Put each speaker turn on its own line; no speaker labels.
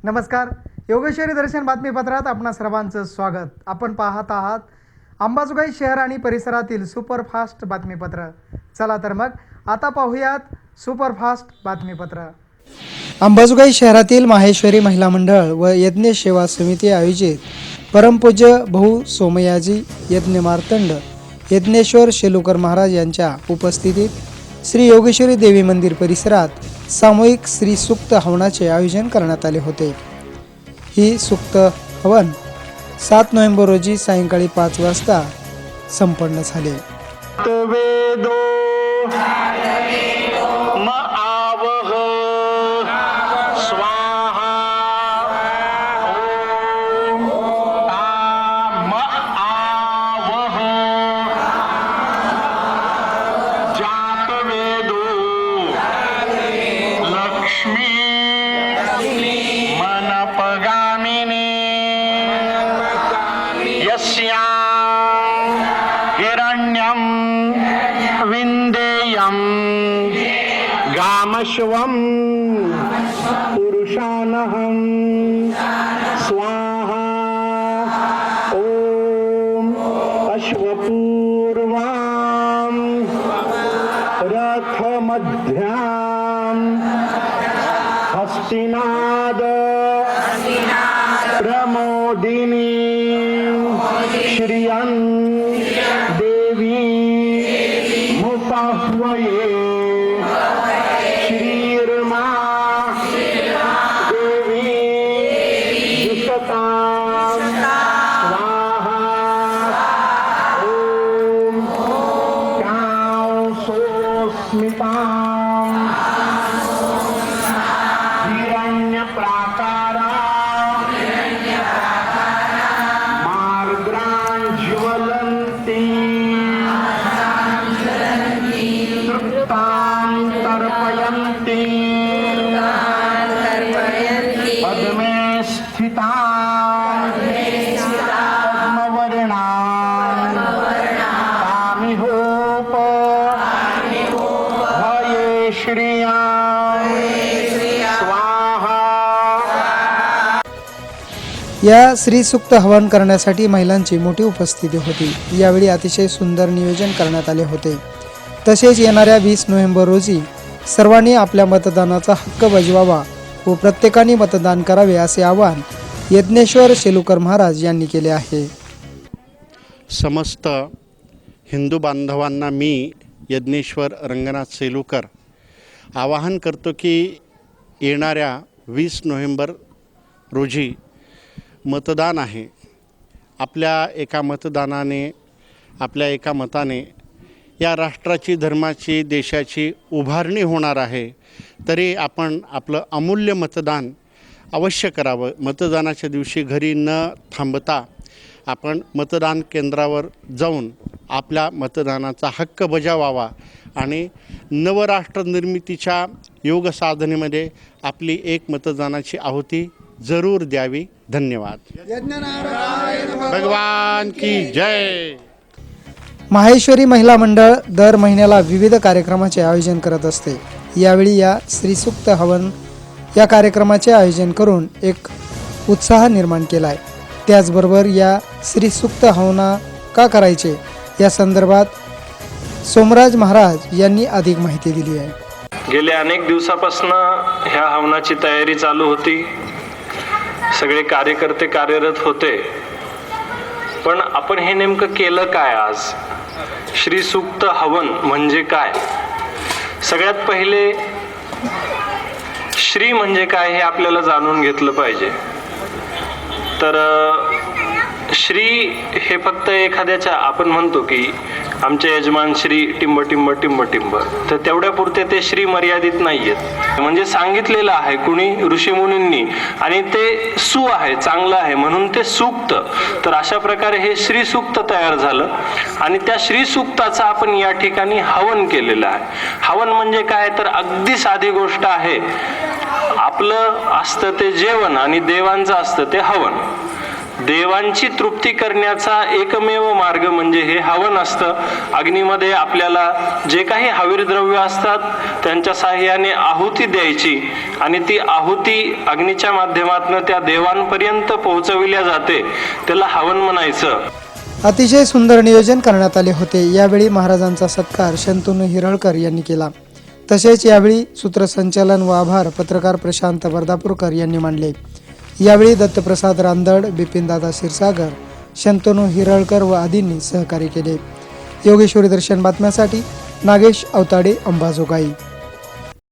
नमस्कार. योगेश्वरी दर्शन बातमीपत्रात आपणा सर्वांचं स्वागत. आपण पाहत आहात अंबाजोगाई शहर आणि परिसरातील सुपरफास्ट बातमीपत्र. चला तर मग आता पाहूयात सुपरफास्ट बातमीपत्र. अंबाजोगाई शहरातील माहेश्वरी महिला मंडळ व यज्ञ सेवा समिती आयोजित परमपूज्य भाऊ सोमयाजी यज्ञ मार्तंड यज्ञेश्वर शेलुकर महाराज यांच्या उपस्थितीत श्री योगेश्वरी देवी मंदिर परिसरात सामूहिक श्री सूक्त हवनाचे आयोजन करण्यात आले होते. ही सूक्त हवन 7 नोव्हेंबर रोजी सायंकाळी 5 वाजता संपन्न झाले.
हिरण्यं विन्देयं गामश्वं पुरुषानहं स्वाहा. ॐ अश्वपूर्वां रथमध्यां हस्तिनाद प्रमोदिनी श्रियं देवी मुपाह्वये श्रीर्मा देवी दुष्टां स्वाहा. ॐ कां सोऽस्मितां हिरण्यप्राकारा पद्मे स्थिता पद्मवर्णा कामिहोप भये श्रिया स्वाहा.
या श्री सूक्त हवन करण्यासाठी महिलांची मोठी उपस्थिती होती. यावेळी अतिशय सुंदर नियोजन करण्यात आले होते. तसेच येणाऱ्या 20 नोव्हेंबर रोजी सर्वांनी आपल्या मतदानाचा हक्क बजवावा व प्रत्येकाने मतदान करावे असे आवाहन यज्ञेश्वर शेलुकर महाराज यांनी केले आहे.
समस्त हिंदू बांधवांना मी यज्ञेश्वर रंगनाथ शेलुकर आवाहन करतो की येणाऱ्या 20 नोव्हेंबर रोजी मतदान आहे. आपल्या एका मतदानाने, आपल्या एका मताने या राष्ट्राची, धर्माची, देशाची उभारणी होणार आहे. तरी आपण आपलं अमूल्य मतदान अवश्य करावं. मतदानाच्या दिवशी घरी न थांबता आपण मतदान केंद्रावर जाऊन आपल्या मतदानाचा हक्क बजावावा आणि नवराष्ट्र निर्मितीच्या योग साधनेमध्ये आपली एक मतदानाची आहुती जरूर द्यावी. धन्यवाद. भगवान की जय.
माहेश्वरी महिला मंडळ दर महिन्याला विविध कार्यक्रमाचे आयोजन करत असते. यावेळी या श्रीसूक्त हवन या कार्यक्रमाचे आयोजन करून एक उत्साह निर्माण केला आहे. त्याचबरोबर या श्रीसूक्त हवना का करायचे या संदर्भात सोमराज महाराज यांनी अधिक माहिती दिली आहे.
गेल्या अनेक दिवसापासून ह्या हवनाची तयारी चालू होती. सगळे कार्यकर्ते कार्यरत होते. पण आपण हे नेमकं केलं काय? आज श्रीसूक्त हवन म्हणजे काय? सगळ्यात पहिले श्री म्हणजे काय हे आपल्याला जाणून घेतलं पाहिजे. तर श्री हे फक्त एखाद्याच्या, आपण म्हणतो की आमचे यजमान श्री टिंब टिंब टिंब टिंब, तर तेवढ्या पुरते ते श्री मर्यादित नाहीयेत. म्हणजे सांगितलेलं आहे कुणी, ऋषीमुनींनी, आणि ते सु आहे, चांगलं आहे, म्हणून ते सूक्त. तर अशा प्रकारे हे श्री सूक्त तयार झालं आणि त्या श्री सूक्ताचं आपण या ठिकाणी हवन केलेलं आहे. हवन म्हणजे काय? तर अगदी साधी गोष्ट आहे. आपलं असतं ते जेवण आणि देवांचं असतं ते हवन. देवांची तृप्ती करण्याचा एकमेव मार्ग म्हणजे हे हवन असतं. अग्नीमध्ये आपल्याला जे काही हवीर द्रव्य असतात त्यांच्या साह्याने आहुती द्यायची आणि ती आहुती अग्नीच्या माध्यमातून त्या देवांपर्यंत पोहोचविल्या जाते. त्याला हवन म्हणायचं.
अतिशय सुंदर नियोजन करण्यात आले होते. यावेळी महाराजांचा सत्कार शंतनू हिरळकर यांनी केला. तसेच यावेळी सूत्रसंचालन व आभार पत्रकार प्रशांत वर्धापूरकर यांनी मांडले. यावेळी दत्तप्रसाद रांदड, बिपिनदादा क्षीरसागर, शंतनू हिरळकर व आदींनी सहकार्य केले. योगेश्वरी दर्शन बातम्यासाठी नागेश अवताडे, अंबाजोगाई.